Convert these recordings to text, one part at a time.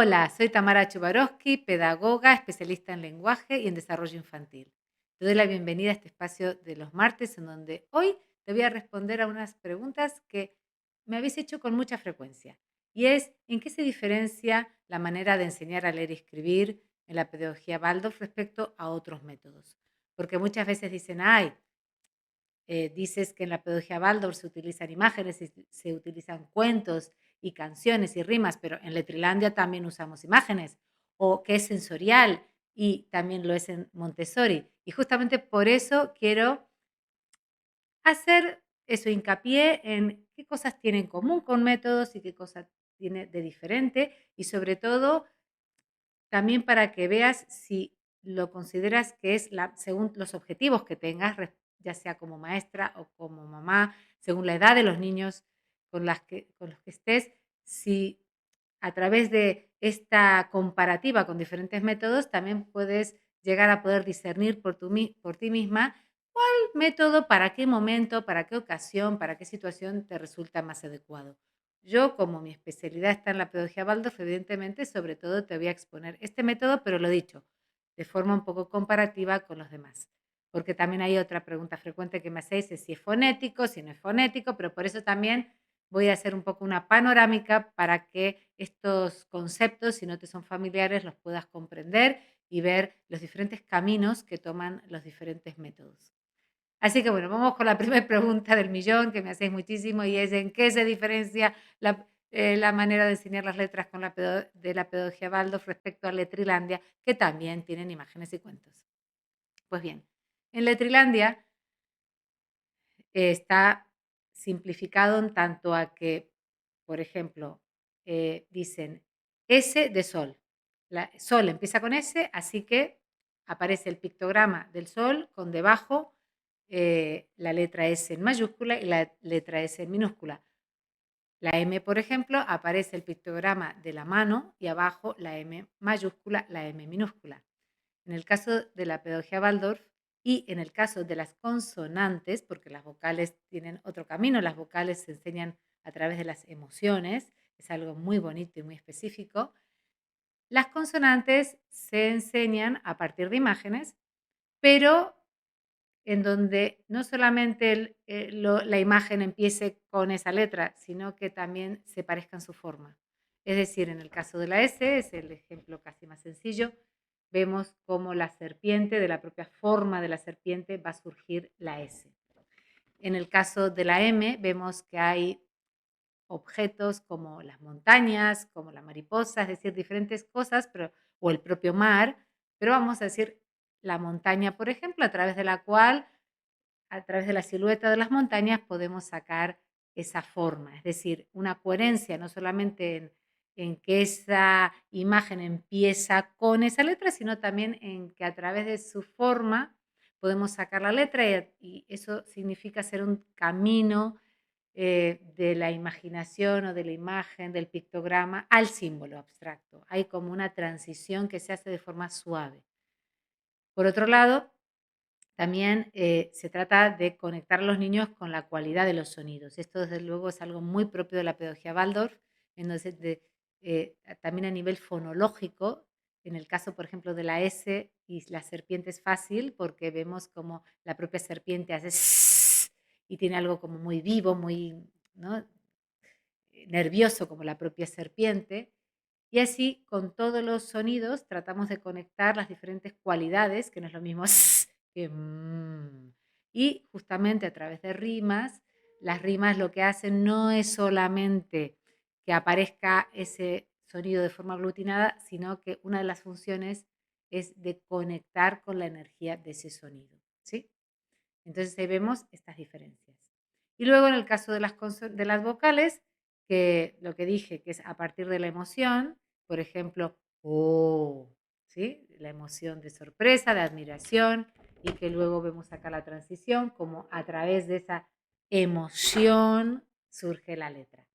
Hola, soy Tamara Chubarovsky, pedagoga, especialista en lenguaje y en desarrollo infantil. Te doy la bienvenida a este espacio de los martes en donde hoy te voy a responder a unas preguntas que me habéis hecho con mucha frecuencia. Y es, ¿en qué se diferencia la manera de enseñar a leer y escribir en la pedagogía Waldorf respecto a otros métodos? Porque muchas veces dicen, ay, dices que en la pedagogía Waldorf se utilizan imágenes y se utilizan cuentos y canciones y rimas, pero en Letrilandia también usamos imágenes, o que es sensorial y también lo es en Montessori. Y justamente por eso quiero hacer eso, hincapié en qué cosas tiene en común con métodos y qué cosas tiene de diferente, y sobre todo también para que veas si lo consideras que es según los objetivos que tengas, ya sea como maestra o como mamá, según la edad de los niños con los que estés, si a través de esta comparativa con diferentes métodos también puedes llegar a poder discernir por ti misma cuál método, para qué momento, para qué ocasión, para qué situación te resulta más adecuado. Yo, como mi especialidad está en la pedagogía Waldorf, evidentemente, sobre todo te voy a exponer este método, pero lo dicho, de forma un poco comparativa con los demás. Porque también hay otra pregunta frecuente que me hacéis, es si es fonético, si no es fonético, pero por eso también voy a hacer un poco una panorámica para que estos conceptos, si no te son familiares, los puedas comprender y ver los diferentes caminos que toman los diferentes métodos. Así que bueno, vamos con la primera pregunta del millón que me hacéis muchísimo y es ¿en qué se diferencia la manera de enseñar las letras con de la pedagogía Waldorf respecto a Letrilandia, que también tienen imágenes y cuentos? Pues bien, en Letrilandia está simplificado en tanto a que, por ejemplo, dicen S de sol. Sol empieza con S, así que aparece el pictograma del sol con debajo la letra S en mayúscula y la letra S en minúscula. La M, por ejemplo, aparece el pictograma de la mano y abajo la M mayúscula, la M minúscula. En el caso de la pedagogía Waldorf y en el caso de las consonantes, porque las vocales tienen otro camino, las vocales se enseñan a través de las emociones, es algo muy bonito y muy específico. Las consonantes se enseñan a partir de imágenes, pero en donde no solamente la imagen empiece con esa letra, sino que también se parezca en su forma. Es decir, en el caso de la S, es el ejemplo casi más sencillo, vemos cómo la serpiente, de la propia forma de la serpiente, va a surgir la S. En el caso de la M, vemos que hay objetos como las montañas, como la mariposa, es decir, diferentes cosas, o el propio mar, pero vamos a decir la montaña, por ejemplo, a través de la cual a través de la silueta de las montañas podemos sacar esa forma, es decir, una coherencia no solamente en que esa imagen empieza con esa letra, sino también en que a través de su forma podemos sacar la letra y eso significa hacer un camino de la imaginación o de la imagen, del pictograma al símbolo abstracto. Hay como una transición que se hace de forma suave. Por otro lado, también se trata de conectar a los niños con la cualidad de los sonidos. Esto, desde luego, es algo muy propio de la pedagogía Waldorf, entonces también a nivel fonológico, en el caso, por ejemplo, de la S y la serpiente es fácil porque vemos como la propia serpiente hace sss y tiene algo como muy vivo, muy, ¿no?, nervioso como la propia serpiente. Y así, con todos los sonidos, tratamos de conectar las diferentes cualidades, que no es lo mismo que y justamente a través de rimas, las rimas lo que hacen no es solamente que aparezca ese sonido de forma aglutinada, sino que una de las funciones es de conectar con la energía de ese sonido, ¿sí? Entonces ahí vemos estas diferencias. Y luego en el caso de de las vocales, que lo que dije, que es a partir de la emoción, por ejemplo, oh, ¿sí? La emoción de sorpresa, de admiración, y que luego vemos acá la transición, como a través de esa emoción surge la letra.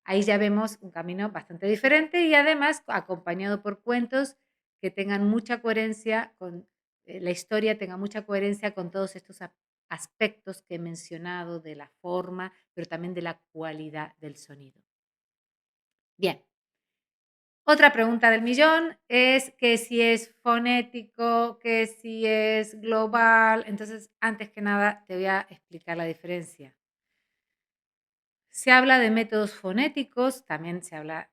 Ahí ya vemos un camino bastante diferente y además acompañado por cuentos que tengan mucha coherencia con la historia, tenga mucha coherencia con todos estos aspectos que he mencionado de la forma, pero también de la cualidad del sonido. Bien, Otra pregunta del millón es que si es fonético, que si es global. Entonces, antes que nada, te voy a explicar la diferencia. Se habla de métodos fonéticos, también se habla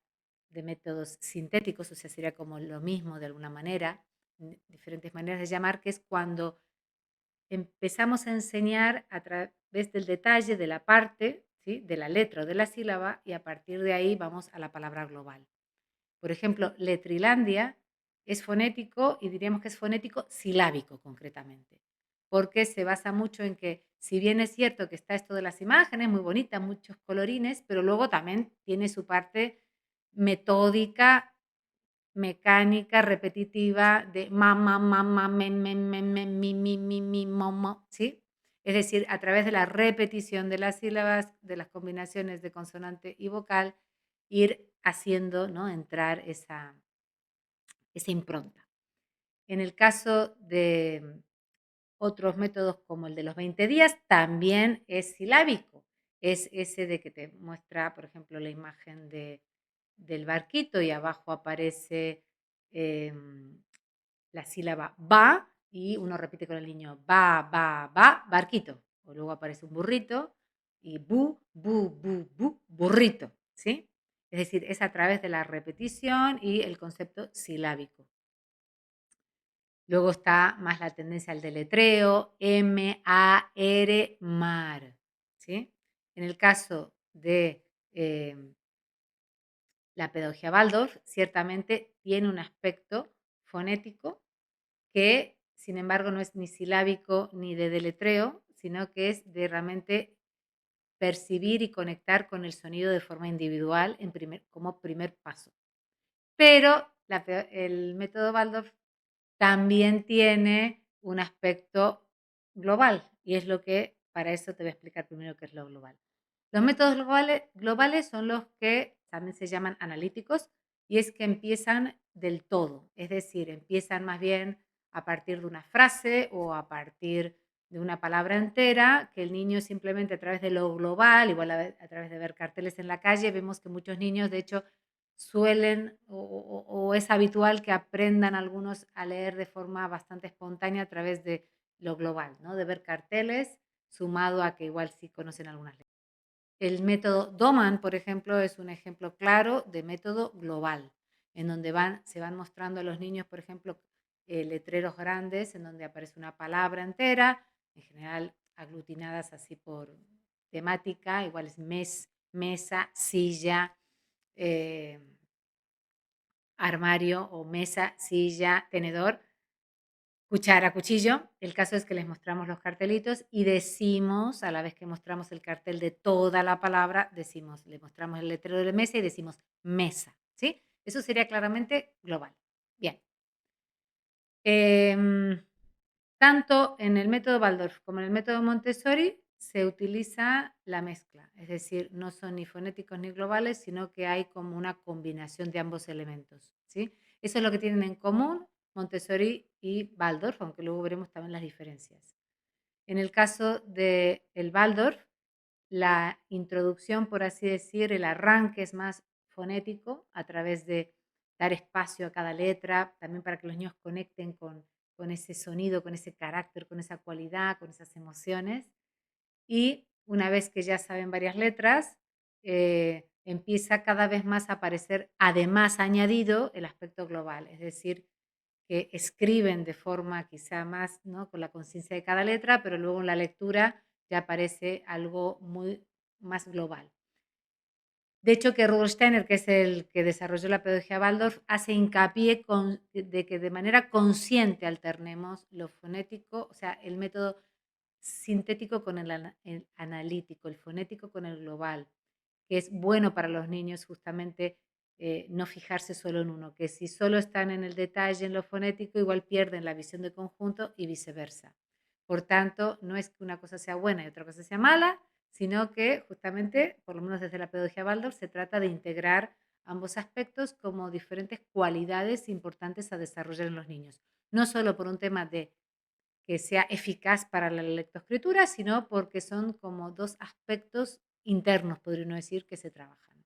de métodos sintéticos, o sea, sería como lo mismo de alguna manera, diferentes maneras de llamar, que es cuando empezamos a enseñar a través del detalle de la parte, ¿sí? De la letra o de la sílaba, y a partir de ahí vamos a la palabra global. Por ejemplo, Letrilandia es fonético y diríamos que es fonético silábico concretamente, porque se basa mucho en que, si bien es cierto que está esto de las imágenes, muy bonita, muchos colorines, pero luego también tiene su parte metódica, mecánica, repetitiva, de ma, mi, mo, ¿sí? Es decir, a través de la repetición de las sílabas, de las combinaciones de consonante y vocal, ir haciendo, ¿no? Entrar esa impronta. En el caso de otros métodos como el de los 20 días, también es silábico. Es ese de que te muestra, por ejemplo, la imagen del barquito y abajo aparece la sílaba va y uno repite con el niño va, barquito. O luego aparece un burrito y burrito, ¿sí? Es decir, es a través de la repetición y el concepto silábico. Luego está más la tendencia al deletreo, M-A-R, mar, ¿sí? En el caso de la pedagogía Waldorf, ciertamente tiene un aspecto fonético que, sin embargo, no es ni silábico ni de deletreo, sino que es de realmente percibir y conectar con el sonido de forma individual como primer paso. Pero el método Waldorf también tiene un aspecto global, y es lo que, para eso te voy a explicar primero qué es lo global. Los métodos globales son los que también se llaman analíticos, y es que empiezan del todo, es decir, empiezan más bien a partir de una frase o a partir de una palabra entera, que el niño simplemente a través de lo global, igual a través de ver carteles en la calle, vemos que muchos niños, de hecho, suelen o es habitual que aprendan algunos a leer de forma bastante espontánea a través de lo global, ¿no? De ver carteles, sumado a que igual sí conocen algunas letras. El método Doman, por ejemplo, es un ejemplo claro de método global, en donde se van mostrando a los niños, por ejemplo, letreros grandes en donde aparece una palabra entera, en general aglutinadas así por temática, igual es mesa, silla, eh, armario o mesa, silla, tenedor, cuchara, cuchillo. El caso es que les mostramos los cartelitos y decimos, a la vez que mostramos el cartel de toda la palabra, decimos, le mostramos el letrero de la mesa y decimos mesa, ¿sí? Eso sería claramente global. Bien. Tanto en el método Waldorf como en el método Montessori se utiliza la mezcla, es decir, no son ni fonéticos ni globales, sino que hay como una combinación de ambos elementos, ¿sí? Eso es lo que tienen en común Montessori y Waldorf, aunque luego veremos también las diferencias. En el caso del Waldorf, la introducción, por así decir, el arranque es más fonético a través de dar espacio a cada letra, también para que los niños conecten con ese sonido, con ese carácter, con esa cualidad, con esas emociones. Y una vez que ya saben varias letras, empieza cada vez más a aparecer, además añadido, el aspecto global, es decir, que escriben de forma quizá más, ¿no? Con la conciencia de cada letra, pero luego en la lectura ya aparece algo muy más global. De hecho, que Rudolf Steiner, que es el que desarrolló la pedagogía Waldorf, hace hincapié de que de manera consciente alternemos lo fonético, o sea, el método sintético con el analítico, el fonético con el global, que es bueno para los niños justamente no fijarse solo en uno, que si solo están en el detalle, en lo fonético, igual pierden la visión de conjunto y viceversa. Por tanto, no es que una cosa sea buena y otra cosa sea mala, sino que justamente, por lo menos desde la pedagogía Waldorf, se trata de integrar ambos aspectos como diferentes cualidades importantes a desarrollar en los niños. No solo por un tema de que sea eficaz para la lectoescritura, sino porque son como dos aspectos internos, podría uno decir, que se trabajan.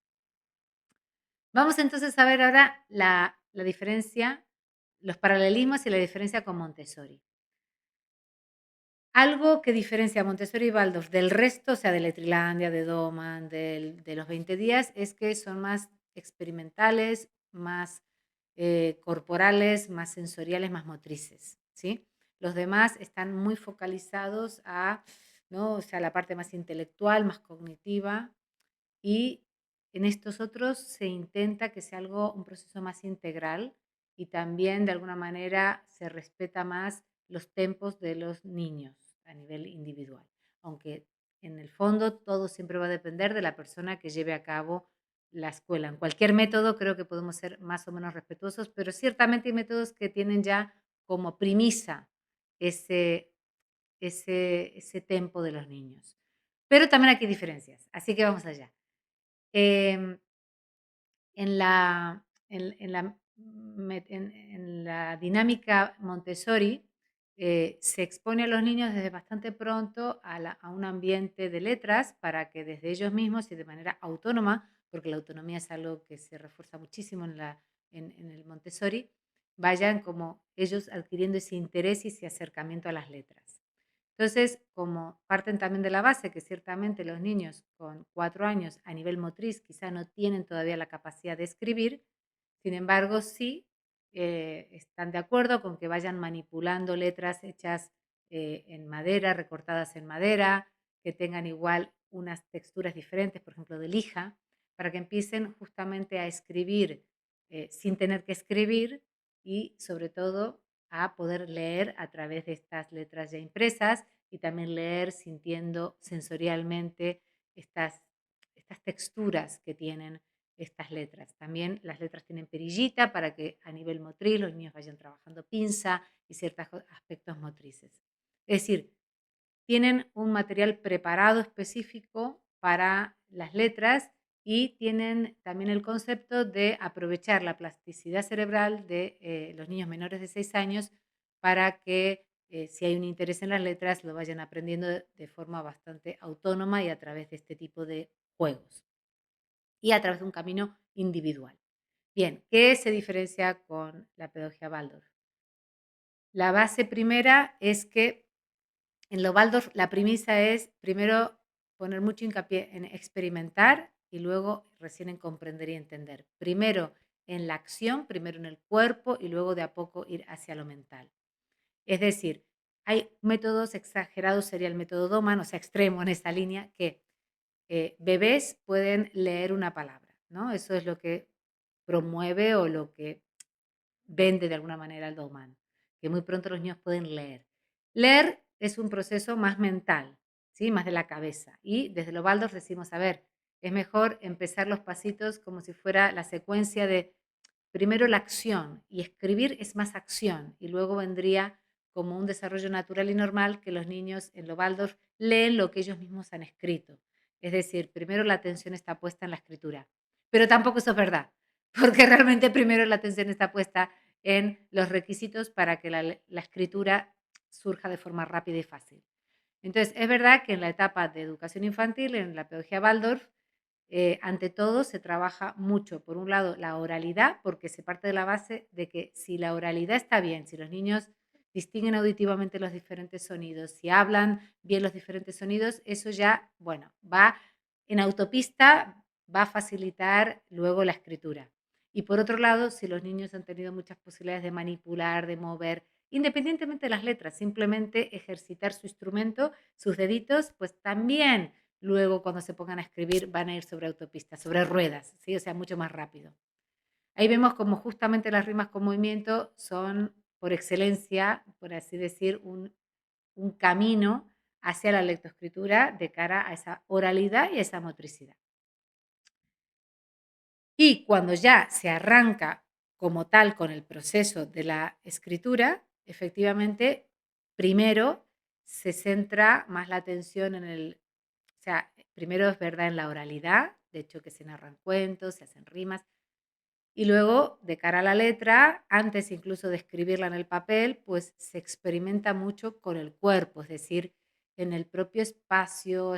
Vamos entonces a ver ahora la diferencia, los paralelismos y la diferencia con Montessori. Algo que diferencia a Montessori y Waldorf del resto, o sea, de Letrilandia, de Doman, de los 20 días, es que son más experimentales, más corporales, más sensoriales, más motrices, ¿sí? Los demás están muy focalizados a, ¿no? O sea, la parte más intelectual, más cognitiva, y en estos otros se intenta que sea algo, un proceso más integral y también de alguna manera se respeta más los tempos de los niños a nivel individual. Aunque en el fondo todo siempre va a depender de la persona que lleve a cabo la escuela. En cualquier método creo que podemos ser más o menos respetuosos, pero ciertamente hay métodos que tienen ya como premisa ese, ese tempo de los niños. Pero también aquí hay diferencias, así que vamos allá. Em, en la, en la, en la dinámica Montessori se expone a los niños desde bastante pronto a un ambiente de letras para que desde ellos mismos y de manera autónoma, porque la autonomía es algo que se refuerza muchísimo en el Montessori, vayan como ellos adquiriendo ese interés y ese acercamiento a las letras. Entonces, como parten también de la base que ciertamente los niños con 4 años a nivel motriz quizá no tienen todavía la capacidad de escribir, sin embargo, sí están de acuerdo con que vayan manipulando letras hechas en madera, recortadas en madera, que tengan igual unas texturas diferentes, por ejemplo, de lija, para que empiecen justamente a escribir sin tener que escribir y sobre todo a poder leer a través de estas letras ya impresas y también leer sintiendo sensorialmente estas, estas texturas que tienen estas letras. También las letras tienen perillita para que a nivel motriz los niños vayan trabajando pinza y ciertos aspectos motrices. Es decir, tienen un material preparado específico para las letras y tienen también el concepto de aprovechar la plasticidad cerebral de los niños menores de 6 años para que si hay un interés en las letras lo vayan aprendiendo de forma bastante autónoma y a través de este tipo de juegos y a través de un camino individual. Bien, ¿qué se diferencia con la pedagogía Waldorf? La base primera es que en lo Waldorf la premisa es primero poner mucho hincapié en experimentar y luego recién en comprender y entender. Primero en la acción, primero en el cuerpo y luego de a poco ir hacia lo mental. Es decir, hay métodos exagerados, sería el método Doman, o sea, extremo en esta línea, que bebés pueden leer una palabra, ¿no? Eso es lo que promueve o lo que vende de alguna manera el Doman, que muy pronto los niños pueden leer. Leer es un proceso más mental, ¿sí? Más de la cabeza. Y desde lo Waldorf decimos, a ver, es mejor empezar los pasitos como si fuera la secuencia de primero la acción y escribir es más acción y luego vendría como un desarrollo natural y normal que los niños en lo Waldorf leen lo que ellos mismos han escrito. Es decir, primero la atención está puesta en la escritura. Pero tampoco eso es verdad, porque realmente primero la atención está puesta en los requisitos para que la escritura surja de forma rápida y fácil. Entonces, es verdad que en la etapa de educación infantil, en la pedagogía Waldorf, ante todo se trabaja mucho, por un lado, la oralidad, porque se parte de la base de que si la oralidad está bien, si los niños distinguen auditivamente los diferentes sonidos, si hablan bien los diferentes sonidos, eso ya, bueno, va en autopista, va a facilitar luego la escritura. Y por otro lado, si los niños han tenido muchas posibilidades de manipular, de mover, independientemente de las letras, simplemente ejercitar su instrumento, sus deditos, pues también luego cuando se pongan a escribir van a ir sobre autopistas, sobre ruedas, ¿sí? O sea, mucho más rápido. Ahí vemos como justamente las rimas con movimiento son, por excelencia, por así decir, un camino hacia la lectoescritura de cara a esa oralidad y a esa motricidad. Y cuando ya se arranca como tal con el proceso de la escritura, efectivamente, primero se centra más la atención en el, o sea, primero es verdad en la oralidad, de hecho que se narran cuentos, se hacen rimas, y luego de cara a la letra, antes incluso de escribirla en el papel, pues se experimenta mucho con el cuerpo, es decir, en el propio espacio,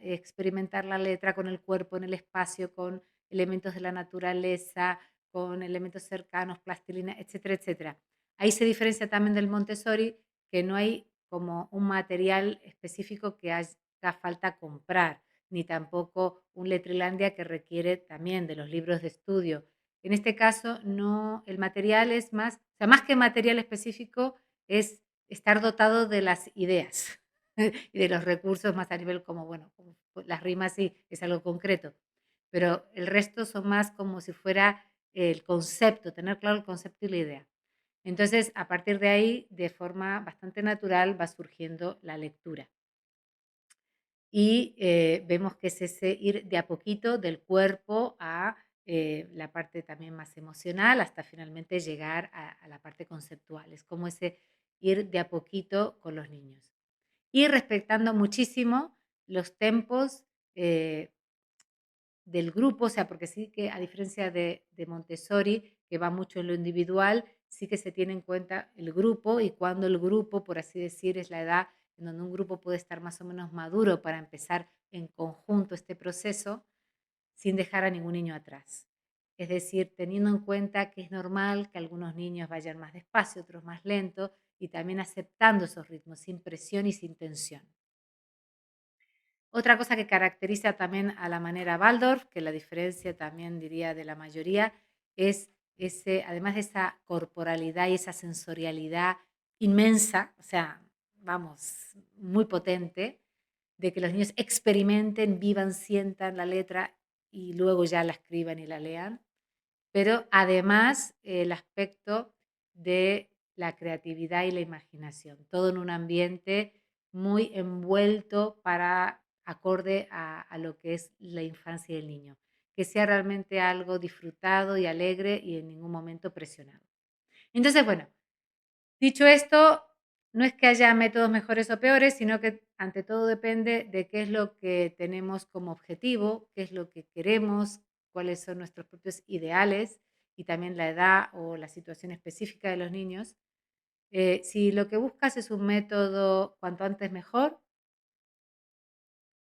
experimentar la letra con el cuerpo en el espacio, con elementos de la naturaleza, con elementos cercanos, plastilina, etcétera, etcétera. Ahí se diferencia también del Montessori, que no hay como un material específico que haga falta comprar, ni tampoco un Letrilandia que requiere también de los libros de estudio. En este caso, no, el material es más, o sea, más que material específico, es estar dotado de las ideas y de los recursos más a nivel como, bueno, como las rimas sí, es algo concreto, pero el resto son más como si fuera el concepto, tener claro el concepto y la idea. Entonces, a partir de ahí, de forma bastante natural, va surgiendo la lectura. Y vemos que es ese ir de a poquito del cuerpo a la parte también más emocional, hasta finalmente llegar a la parte conceptual. Es como ese ir de a poquito con los niños. Y respetando muchísimo los tempos del grupo, o sea, porque sí que a diferencia de Montessori, que va mucho en lo individual, sí que se tiene en cuenta el grupo y cuando el grupo, por así decir, es la edad en donde un grupo puede estar más o menos maduro para empezar en conjunto este proceso sin dejar a ningún niño atrás. Es decir, teniendo en cuenta que es normal que algunos niños vayan más despacio, otros más lento, y también aceptando esos ritmos sin presión y sin tensión. Otra cosa que caracteriza también a la manera Waldorf, que la diferencia también diría de la mayoría, es ese, además de esa corporalidad y esa sensorialidad inmensa, o sea, vamos, muy potente, de que los niños experimenten, vivan, sientan la letra y luego ya la escriban y la lean, pero además el aspecto de la creatividad y la imaginación, todo en un ambiente muy envuelto para acorde a lo que es la infancia del niño, que sea realmente algo disfrutado y alegre y en ningún momento presionado. Entonces, bueno, dicho esto, no es que haya métodos mejores o peores, sino que ante todo depende de qué es lo que tenemos como objetivo, qué es lo que queremos, cuáles son nuestros propios ideales y también la edad o la situación específica de los niños. Si lo que buscas es un método cuanto antes mejor,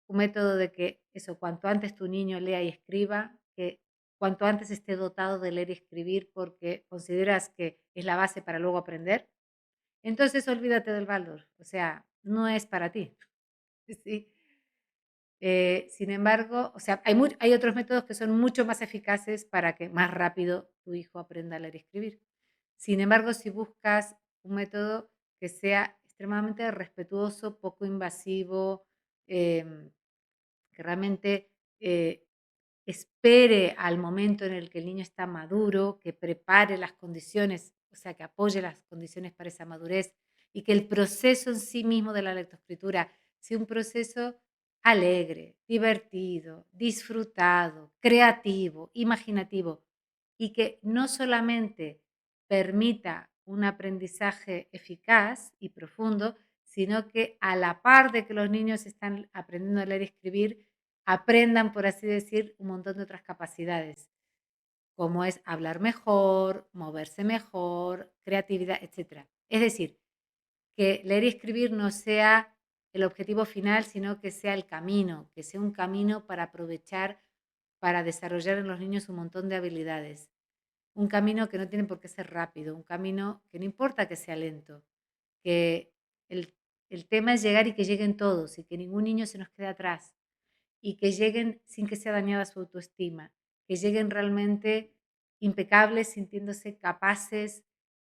un método de que eso, cuanto antes tu niño lea y escriba, que cuanto antes esté dotado de leer y escribir porque consideras que es la base para luego aprender, entonces olvídate del Waldorf, o sea, no es para ti, ¿sí? Sin embargo, o sea, hay otros métodos que son mucho más eficaces para que más rápido tu hijo aprenda a leer y escribir. Sin embargo, si buscas un método que sea extremadamente respetuoso, poco invasivo, em, que realmente espere al momento en el que el niño está maduro, que prepare las condiciones, o sea, que apoye las condiciones para esa madurez y que el proceso en sí mismo de la lectoescritura sea un proceso alegre, divertido, disfrutado, creativo, imaginativo y que no solamente permita un aprendizaje eficaz y profundo, sino que a la par de que los niños están aprendiendo a leer y escribir, aprendan, por así decir, un montón de otras capacidades, como es hablar mejor, moverse mejor, creatividad, etcétera. Es decir, que leer y escribir no sea el objetivo final, sino que sea el camino, que sea un camino para aprovechar, para desarrollar en los niños un montón de habilidades. Un camino que no tiene por qué ser rápido, un camino que no importa que sea lento, que el, el tema es llegar y que lleguen todos y que ningún niño se nos quede atrás y que lleguen sin que sea dañada su autoestima, que lleguen realmente impecables, sintiéndose capaces,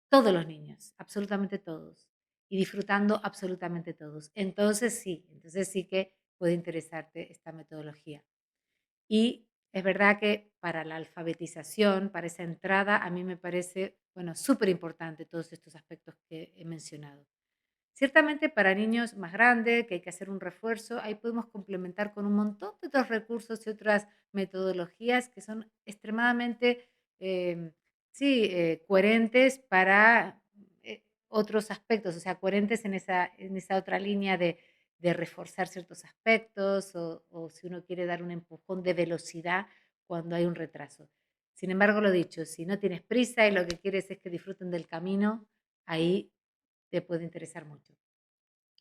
todos los niños, absolutamente todos, y disfrutando absolutamente todos. Entonces sí que puede interesarte esta metodología. Y es verdad que para la alfabetización, para esa entrada, a mí me parece, bueno, súper importante todos estos aspectos que he mencionado. Ciertamente para niños más grandes, que hay que hacer un refuerzo, ahí podemos complementar con un montón de otros recursos y otras metodologías que son extremadamente, sí, coherentes para otros aspectos, o sea, coherentes en esa otra línea de reforzar ciertos aspectos o si uno quiere dar un empujón de velocidad cuando hay un retraso. Sin embargo, lo dicho, si no tienes prisa y lo que quieres es que disfruten del camino, ahí te puede interesar mucho.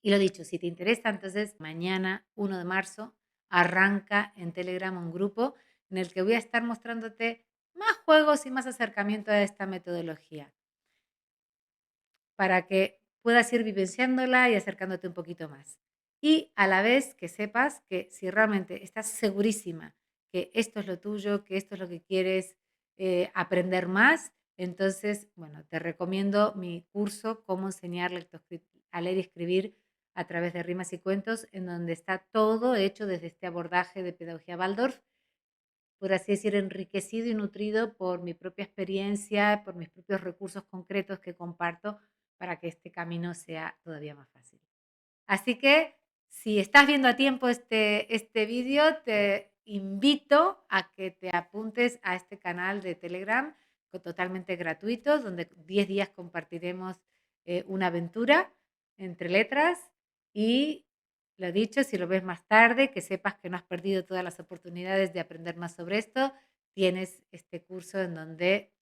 Y lo dicho, si te interesa, entonces mañana, 1 de marzo, arranca en Telegram un grupo en el que voy a estar mostrándote más juegos y más acercamiento a esta metodología, para que puedas ir vivenciándola y acercándote un poquito más. Y a la vez que sepas que si realmente estás segurísima que esto es lo tuyo, que esto es lo que quieres aprender más, entonces, bueno, te recomiendo mi curso Cómo enseñar a leer y escribir a través de rimas y cuentos, en donde está todo hecho desde este abordaje de pedagogía Waldorf, por así decir, enriquecido y nutrido por mi propia experiencia, por mis propios recursos concretos que comparto para que este camino sea todavía más fácil. Así que si estás viendo a tiempo este vídeo, te invito a que te apuntes a este canal de Telegram totalmente gratuito, donde 10 días compartiremos una aventura entre letras y lo dicho, si lo ves más tarde, que sepas que no has perdido todas las oportunidades de aprender más sobre esto, tienes este curso en donde,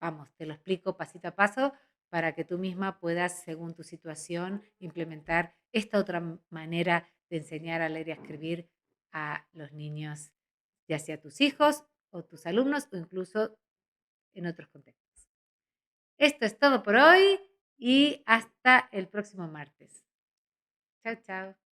vamos, te lo explico pasito a paso para que tú misma puedas, según tu situación, implementar esta otra manera de enseñar a leer y a escribir a los niños, ya sea tus hijos o tus alumnos o incluso en otros contextos. Esto es todo por hoy y hasta el próximo martes. Chao, chao.